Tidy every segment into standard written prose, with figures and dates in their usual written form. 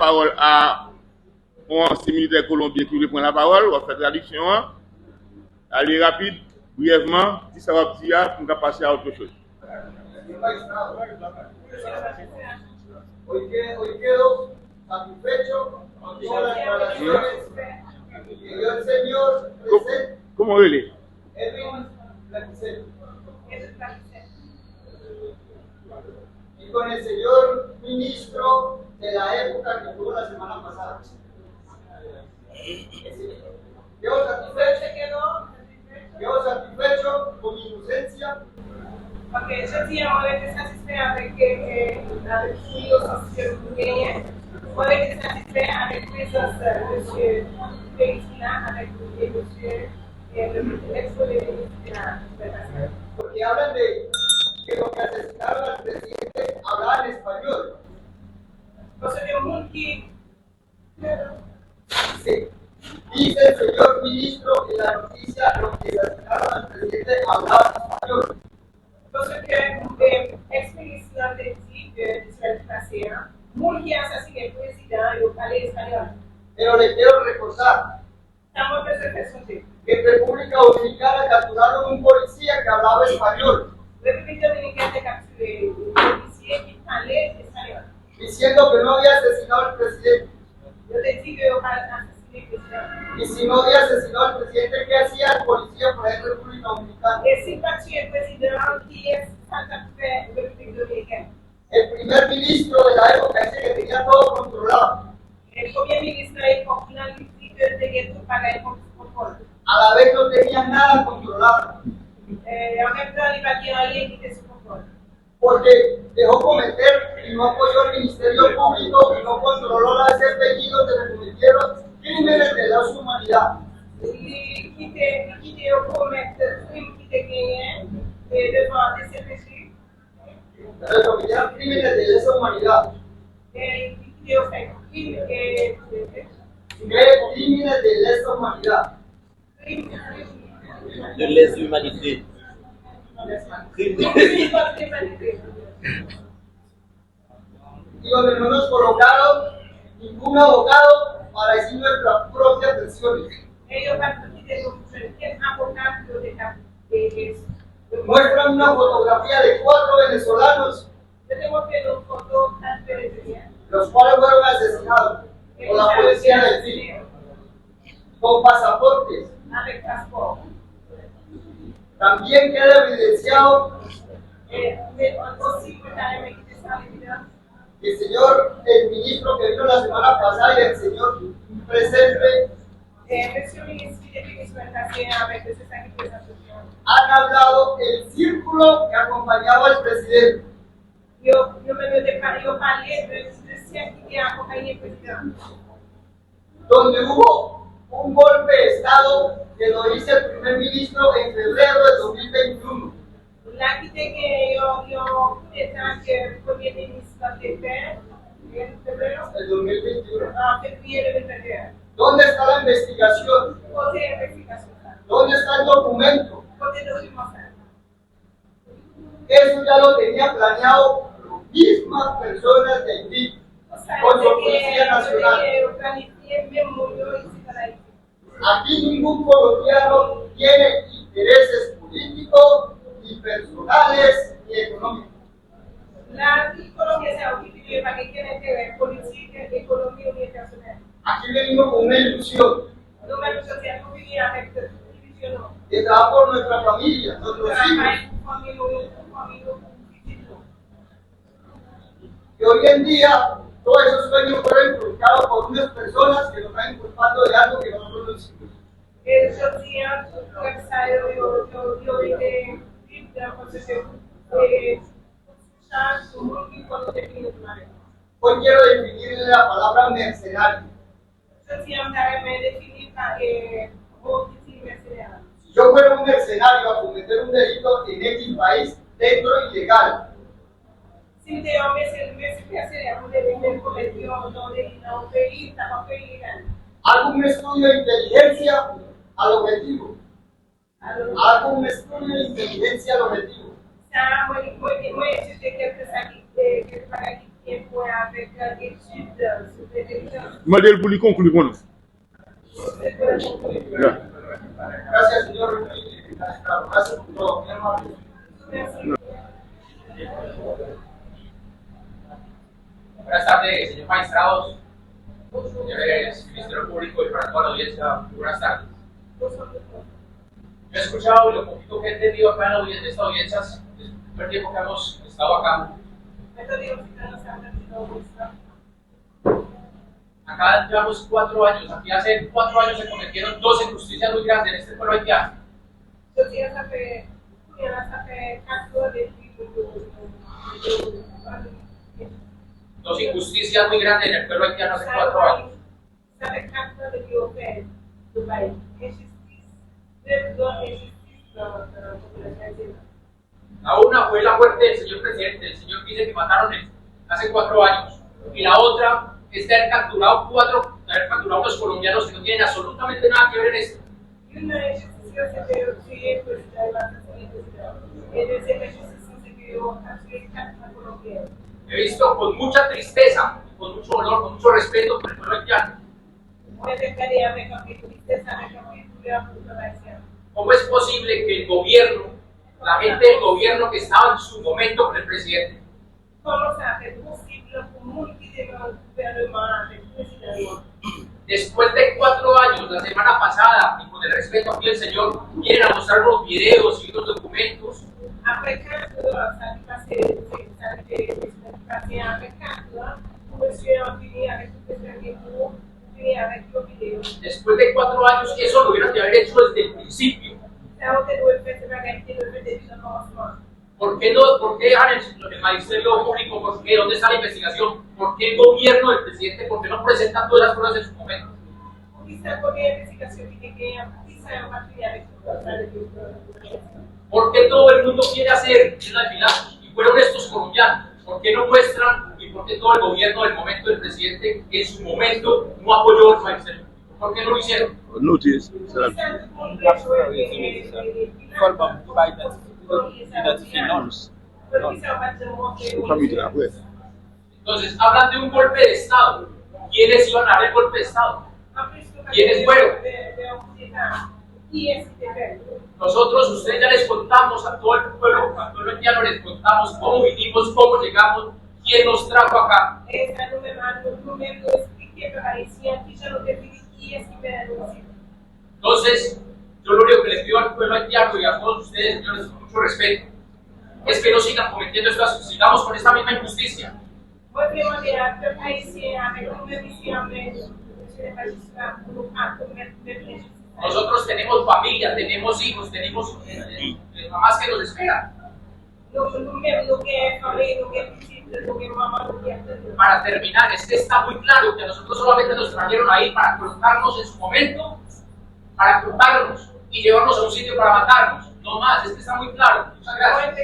parole à un ancien militaire colombien qui reprend la parole. On va faire traduction. Allez rapide, brièvement, si ça va dire, on va passer à autre chose. Hoy quedo satisfecho con todas las declaraciones que dio el señor presidente ¿Cómo huele? Edwin Blanquicet y con el señor ministro de la época que tuvo la semana pasada. Quedo satisfecho con mi inocencia. Porque je dis, on avait été satisfait avec lui aussi, M. Gagné. On avait été satisfait avec les autres, M. Pellicina, avec M. l'ex-premier ministre de la Federación. Porque hablan de que los que asesinaron al presidente hablaban español. Entonces, de un que... Sí. Dice el señor ministro en la noticia, los que asesinaron al presidente hablaban español. Entonces, que ex-ministre a dit que Israel Facea, muy que asesiné el presidente y el palais español. Pero le quiero recordar Estamos presentes que en República Dominicana capturaron un policía que hablaba español, República Dominicana capturé un policía que parlait español. diciendo que no había asesinado al presidente. Yo te digo que yo asesiné el presidente. Y si no había asesinado al presidente, ¿qué hacía el policía por ahí en República Dominicana? Et si parti el presidente qui est Santa Fe, República Dominicana. El primer ministro de la época ese que tenía todo controlado, El primer ministro est pour finaliser de tout pareil pour contrôle. a la vez no tenía nada controlado, En même temps, il va dire rien qui était sous contrôle. porque dejó cometer y no apoyó al Ministerio Público y no controló las apellidos de los que cometieron crímenes de lesa humanidad. Il quittait au commerce de crimes qui étaient gagnés devant des CPC. Pero que cometieron crímenes de lesa humanidad. Et il quittait au fait crimes et Crímenes de lesa humanidad. De lèse-humanité. Y donde no nos colocaron ningún abogado para decir nuestras propias versiones. Ellos van a quitar es abogado de eso. Muestran una fotografía de 4 venezolanos, Tenemos que los fotos transferencias. los cuales fueron asesinados por la policía del Chile, con pasaportes. Avec passeport. También queda evidenciado Mais aussi, vous avez mis ça en évidence. que el ministro que vino la semana pasada y el señor presente Monsieur le ministre, depuis que je suis passé avec ces 5 présentations, han hablado el círculo que acompañaba al presidente. yo parlé de cierto qui a accompagné le président. Donde hubo un golpe de Estado que lo hizo el primer ministro en febrero de 2021. La quitté que yo étant que le premier ministre a fait en febrero, El 2021. en février 2021. ¿Dónde está la investigación? Côté investigation, ¿Dónde está el documento? côté documentaire. Eso ya lo tenía planeado las mismas personas de Haití con su Policía Nacional. Planifié même mon ici dans Haïti. Aquí ningún colombiano tiene intereses políticos, ni personales, ni económicos. La Colombia se ha ocupado para que tiene que ver política, economía y internacional. Aquí venimos con una ilusión Nous, la société, nous vivons avec cette division. de trabajar por nuestra familia, nuestros hijos. Que hoy en día todos esos sueños fueron inculcados por unas personas que nos están inculpando de algo que nosotros no hicimos. Et je tiens comme ça, yo été vite dans le processus de change sur le monde qui peut définir le mal. Hoy quiero definirle la palabra mercenario. Je tiens à me définir par mot qui est mercenaire. Si yo fuera un mercenario a cometer un delito en X país dentro ilegal, Si te mercenaire, vous devez me commettre dans un pays, dans un pays légal. hago un estudio de inteligencia al objetivo. Alors, Hago un estudio de inteligencia al objetivo. ça, moi, je sais quelque chose qui et pour avec études sur l'intelligence. Modèle pour lui conclure pour nous. C'est pour la conclusion. Yeah. Gracias, señor. Gracias por todo. Muy amable. Merci. Buenas tardes, señor magistrados, señores Ministerio Público y para toda la audiencia, buenas tardes. Yo he escuchado y lo poquito que he entendido acá en esta audiencia, es el tiempo que hemos estado acá. Acá llevamos 4 años, aquí hace 4 años se cometieron 2 injusticias muy grandes en este pueblo haitiano. Dos injusticias muy grandes en el pueblo haitiano hace 4 años. La una fue la muerte del señor presidente, del señor vice que mataron hace 4 años. Y la otra es de haber capturado unos colombianos que no tienen absolutamente nada que ver en esto. He visto con mucha tristeza, con mucho dolor, con mucho respeto por el pueblo haitiano. ¿Cómo es posible que el gobierno, la gente del gobierno que estaba en su momento con el presidente, después de 4 años, la semana pasada, y con el respeto aquí del señor, vienen a mostrar unos videos y unos documentos después de 4 años, eso lo hubieran de haber hecho desde el principio? ¿Por qué dejan el Ministerio Público? ¿Por qué? ¿Dónde está la investigación? ¿Por qué el gobierno del presidente? ¿Por qué no presentan todas las pruebas en su momento? ¿Por qué todo el mundo quiere hacer la Pilatos? Y fueron estos colombianos. ¿Por qué no muestran? ¿Y por qué todo el gobierno del momento del presidente en su momento no apoyó al Ministerio? ¿Por qué no lo hicieron? Notice. Entonces, hablan de un golpe de Estado. ¿Quiénes iban a dar el golpe de Estado? ¿Quiénes fueron? Nosotros, ustedes ya les contamos a todo el pueblo haitiano, les contamos cómo vinimos, cómo llegamos, quién nos trajo acá. Entonces, yo lo único que les pido al pueblo haitiano y a todos ustedes, señores, con mucho respeto, es que no sigan cometiendo estas, sigamos con esta misma injusticia. Nosotros tenemos familia, tenemos hijos, tenemos mamás que nos esperan. Para terminar, es que está muy claro que a nosotros solamente nos trajeron ahí para colocarnos en su momento, para culparnos y llevarnos a un sitio para matarnos. No más, es que está muy claro. Muchas gracias.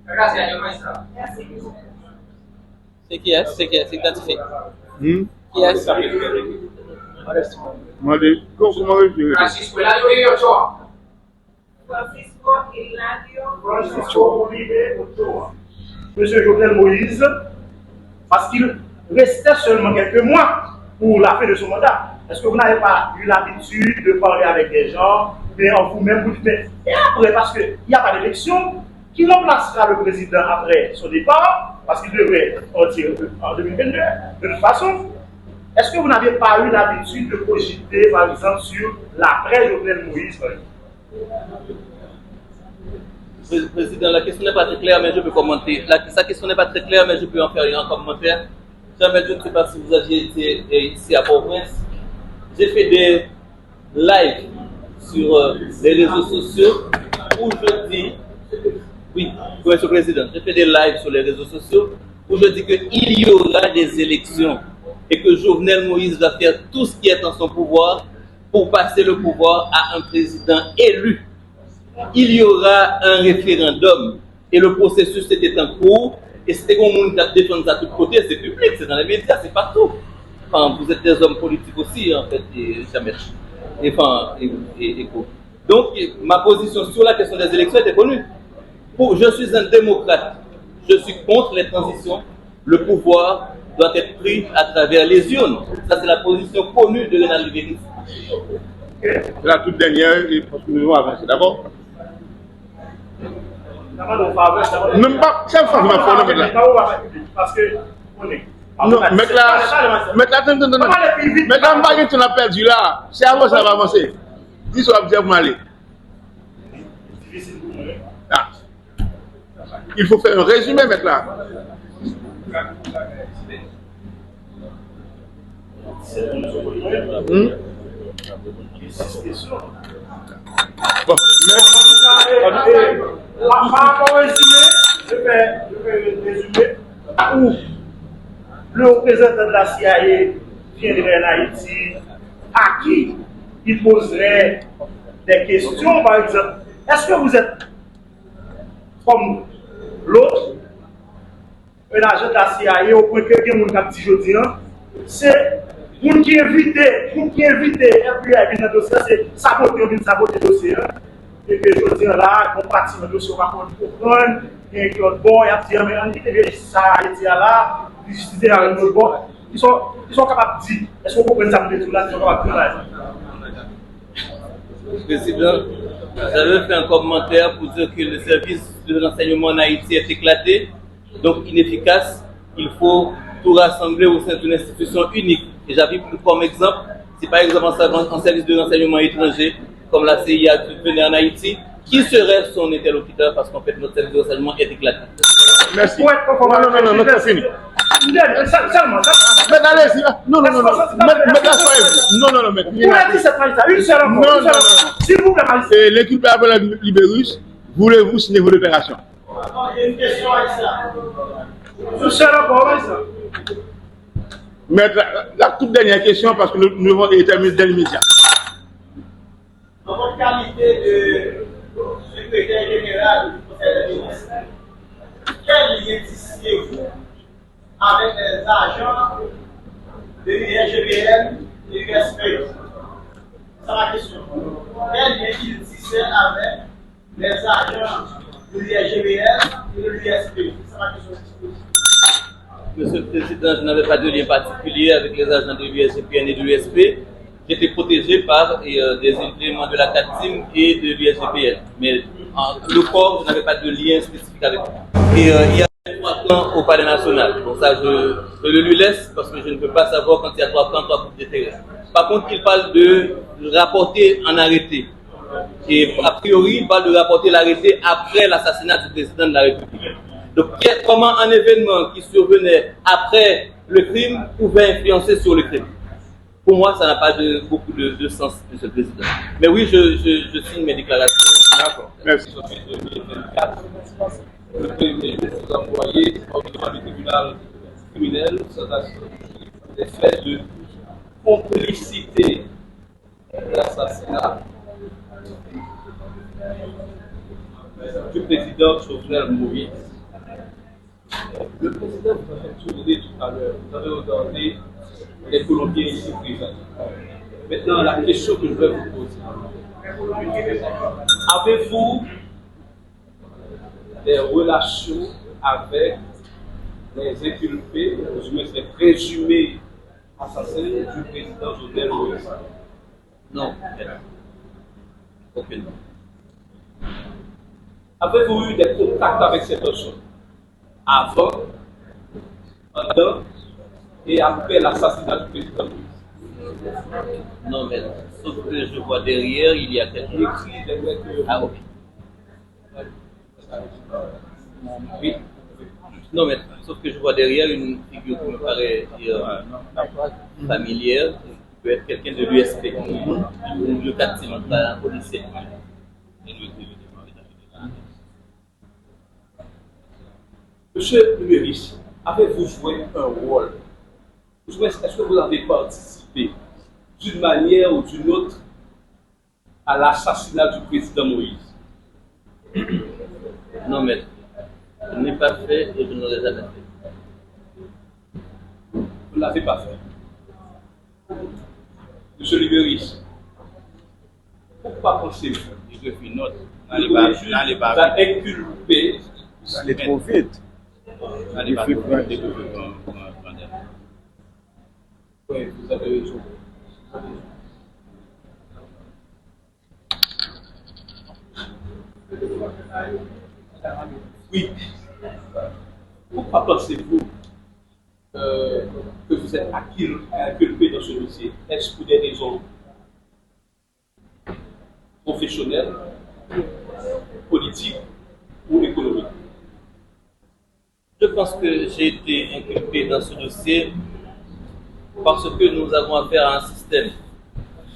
Gracias, señor magistrado. C'est qui est identifié. Qui est Comment référer? Francisco Eladio Uribe Ochoa. Francisco Uribe Ochoa. Monsieur Jovenel Moïse, parce qu'il restait seulement quelques mois pour la fin de son mandat. Est-ce que vous n'avez pas eu l'habitude de parler avec des gens, mais en vous-même vous dites, et après, parce qu'il n'y a pas d'élection, qui remplacera le président après son départ, parce qu'il devrait partir en 2022, de toute façon. Est-ce que vous n'avez pas eu l'habitude de cogiter, par exemple, sur l'après-Jovenel Moïse? Président, la question n'est pas très claire, mais je peux commenter. Sa question n'est pas très claire, mais je peux en faire un commentaire. Jamais, je ne sais pas si vous aviez été ici à Port-au-Prince. J'ai fait des lives sur les réseaux sociaux où je dis, oui, Monsieur le Président, j'ai fait des lives sur les réseaux sociaux où je dis qu'il y aura des élections et que Jovenel Moïse va faire tout ce qui est en son pouvoir pour passer le pouvoir à un président élu. Il y aura un référendum et le processus était en cours et c'était comme on a défendu à tous côtés, c'est public, c'est dans les médias, c'est partout. Enfin, vous êtes des hommes politiques aussi, en fait, et jamais. Donc, ma position sur la question des élections était connue. Je suis un démocrate. Je suis contre les transitions. Le pouvoir doit être pris à travers les urnes. Ça, c'est la position connue de Renal Libéris. C'est la toute dernière, et parce que nous allons avancer, d'accord? Même pas, c'est pas ma faute, là. Parce que, on est. Non, mec là, attends. Mec là, pas que tu as perdu là. C'est avant ça va avancer. Dis ce que vous aller. Ah. Il faut faire un résumé, mec là. Bon, par rapport au résumé, je vais résumer où le représentant de la CIA viendrait en Haïti, à qui il poserait des questions, par exemple. Est-ce que vous êtes comme l'autre, un agent de la CIA, au point que quelqu'un qui a dit jeudi, c'est moun qui invite FBI dans le dossier, c'est saboter le dossier. Et que je dis là, on partit dans le dossier, on va comprendre, et que l'autre bon, il a dit, mais on dit que ça a été là, justice à l'autre bon. Ils sont capables de dire, est-ce qu'on comprend ça de tout là, ils sont capables de dire. Président, j'avais fait un commentaire pour dire que le service de renseignement en Haïti est éclaté, donc inefficace. Il faut tout rassembler au sein d'une institution unique. Et j'avais pris comme exemple, si par exemple un service de renseignement étranger, comme la CIA qui venait en Haïti, qui serait son interlocuteur parce qu'en fait notre service de renseignement est éclaté. Merci. Non, c'est fini. Seulement, Mais allez-y, non, mais une seule non. S'il vous plaît, Et l'équipe de la Libérus, voulez-vous signer vos déclarations? Il y a une question à ça. une seule encore, ça. Mais la toute dernière question, parce que nous devons terminer dans l'immédiat. Dans votre qualité de secrétaire général du Conseil des ministres, quel lien tissez-vous avec les agents de l'IRGBN et de l'USP? C'est ma question. Quel lien il tissait avec les agents de l'IRGBN et de l'USP? C'est ma question. Monsieur le Président, je n'avais pas de lien particulier avec les agents de l'USGPN et de l'USP. J'étais protégé par des éléments de la CATIM et de l'USGPN. Mais le corps, je n'avais pas de lien spécifique avec eux. Et il y a 3 camps au Palais national. Donc ça, je le lui laisse parce que je ne peux pas savoir quand il y a 3 camps, 3 groupes de terrain. Par contre, il parle de rapporter en arrêté. Et a priori, il parle de rapporter l'arrêté après l'assassinat du président de la République. Donc, comment un événement qui survenait après le crime pouvait influencer sur le crime? Pour moi, ça n'a pas beaucoup de sens, Monsieur le Président. Mais oui, je signe mes déclarations. D'accord, merci. Le premier ministre envoyé devant le tribunal criminel des faits de complicité de l'assassinat du président Jovenel Moïse. Le président vous a tourné tout à l'heure, vous avez regardé les Colombiens ici présents. Maintenant, la question que je vais vous poser. Avez-vous des relations avec les inculpés, ou du moins les présumés assassins du président Jovenel Moïse? Non. Aucune. Avez-vous eu des contacts avec ces personnes avant, pendant et après l'assassinat du président Moïse? Non, mais sauf que je vois derrière, il y a quelqu'un Écrit des que... Ah, ok. Oui. Non, mais sauf que je vois derrière une figure qui me paraît familière, qui peut être quelqu'un de l'USP, ou le CATIM, un policier. Monsieur Numéris, avez-vous joué un rôle? Est-ce que vous avez participé d'une manière ou d'une autre à l'assassinat du président Moïse? Non, mais je n'ai pas fait et je n'aurais jamais fait. Vous ne l'avez pas fait. Monsieur Libéris, pourquoi pensez-vous Il refait une note. que le juge vous a inculpé Allez trop vite. Allez pas Oui, vous avez raison. Oui. Pourquoi pensez-vous que vous êtes inculpé dans ce dossier? Est-ce pour des raisons professionnelles, politiques ou économiques? Je pense que j'ai été inculpé dans ce dossier parce que nous avons affaire à un système.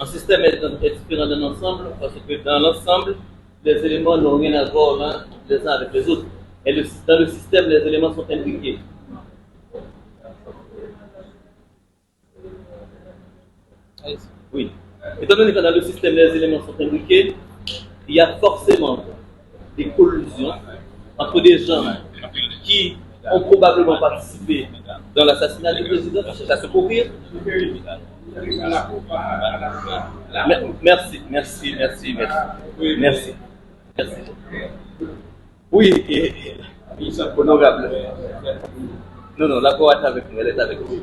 Un système est différent d'un ensemble parce que dans l'ensemble, les éléments n'ont rien à voir les uns avec les autres. Et dans le système, les éléments sont imbriqués. Oui. Étant donné que dans le système, les éléments sont imbriqués, il y a forcément des collusions entre des gens qui ont probablement participé dans l'assassinat du président, qui cherchent à se couvrir. Merci. Oui, honorable. Non, la cour est avec nous, elle est avec nous.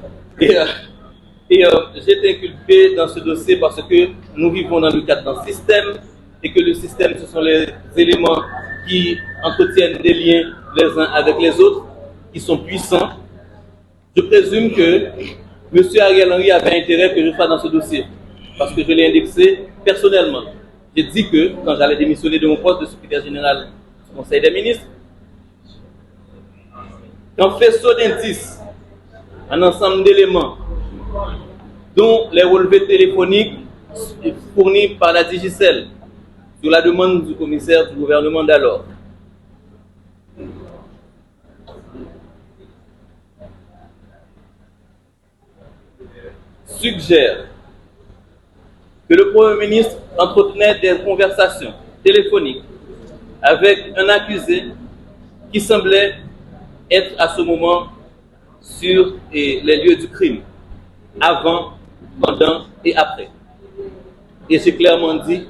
J'ai été inculpé dans ce dossier parce que nous vivons dans le cadre d'un système et que le système, ce sont les éléments qui entretiennent des liens les uns avec les autres, qui sont puissants. Je présume que M. Ariel Henry avait intérêt que je sois dans ce dossier parce que je l'ai indexé personnellement. J'ai dit que quand j'allais démissionner de mon poste de secrétaire général du Conseil des ministres, qu'en faisceau d'indices, un ensemble d'éléments dont les relevés téléphoniques fournis par la Digicel sur la demande du commissaire du gouvernement d'alors, suggère que le Premier ministre entretenait des conversations téléphoniques avec un accusé qui semblait être à ce moment sur les lieux du crime, avant, pendant et après. Et j'ai clairement dit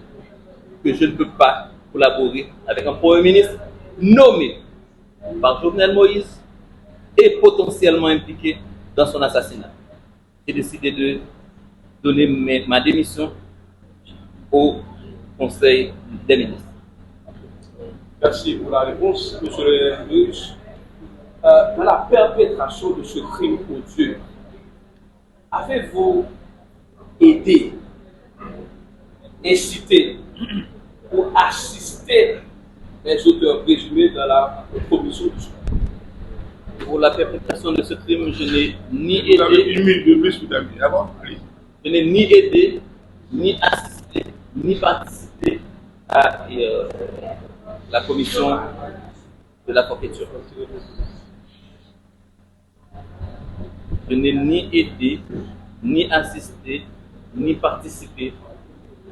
que je ne peux pas collaborer avec un Premier ministre nommé par Jovenel Moïse et potentiellement impliqué dans son assassinat. J'ai décidé de donner ma démission au Conseil des ministres. Merci pour la réponse, M. le juge. Dans la perpétration de ce crime odieux, avez-vous aidé, incité ou assisté les auteurs présumés dans la commission du crime? Pour la perpétration de ce crime, je n'ai ni Vous avez aidé, une minute de plus, vous avez d'abord. Allez. je n'ai ni aidé, ni assisté, ni participé à la commission de la forfaiture. Je n'ai ni aidé, ni assisté, ni participé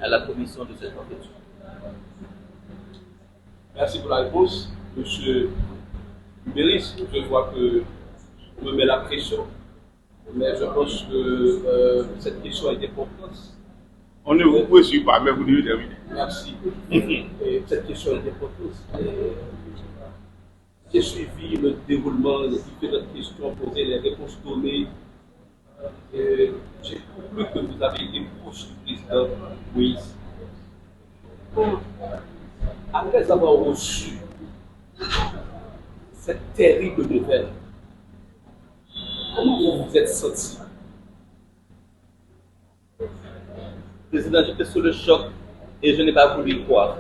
à la commission de cette forfaiture. Merci pour la réponse. Monsieur Béris, je vois que vous me mettez la pression, mais je pense que cette question est importante. On ne vous poursuit pas, mais vous devez terminer. Merci. Et cette question est importante. J'ai suivi le déroulement des différentes questions posées, les réponses données. J'ai compris que vous avez été proche du président Moïse. Après avoir reçu cette terrible nouvelle, comment vous vous êtes senti? Président, j'étais sous le choc et je n'ai pas voulu y croire.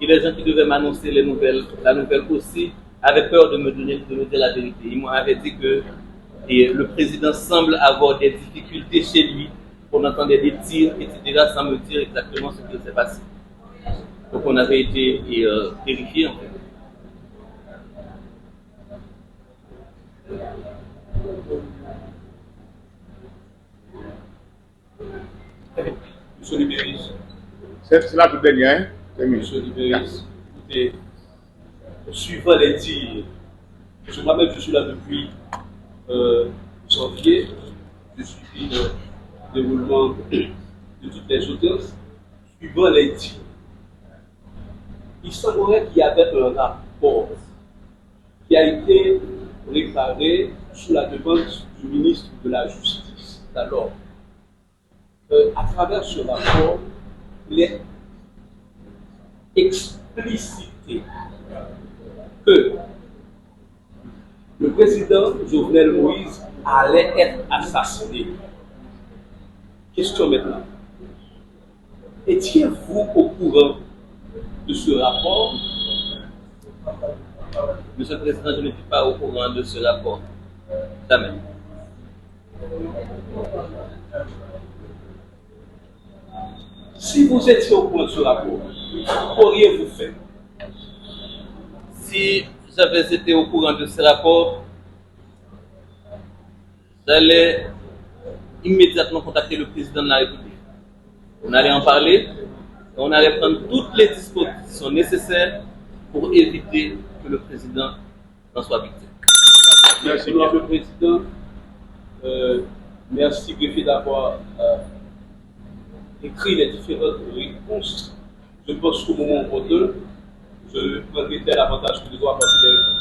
Et les gens qui devaient m'annoncer la nouvelle aussi, avaient peur de me dire la vérité. Ils m'avaient dit que le président semble avoir des difficultés chez lui. On entendait des tirs, etc., sans me dire exactement ce qui s'est passé. Donc on avait été terrifiés en fait. Monsieur Libéris, C'est là tout dernier, hein? Terminé. Monsieur Libéris, écoutez, suivant les dires, parce que moi-même je suis là depuis janvier, je suis le déroulement de toutes les audiences. suivant les dires, il semblerait qu'il y avait un rapport qui a été préparé sous la demande du ministre de la Justice. Alors, à travers ce rapport, il est explicité que le président Jovenel Moïse allait être assassiné. Question maintenant. Étiez-vous au courant de ce rapport? Monsieur le Président, je ne suis pas au courant de ce rapport. Jamais. Si vous étiez au courant de ce rapport, qu'auriez-vous fait? Si j'avais été au courant de ce rapport, j'allais immédiatement contacter le président de la République. On allait en parler et on allait prendre toutes les dispositions nécessaires pour éviter que le président n'en soit victime. Merci, Monsieur le Président. Merci, greffier, d'avoir écrit les différentes réponses. Je pense qu'au moment opportun, je prendrai tel avantage que je dois apporter des réponses.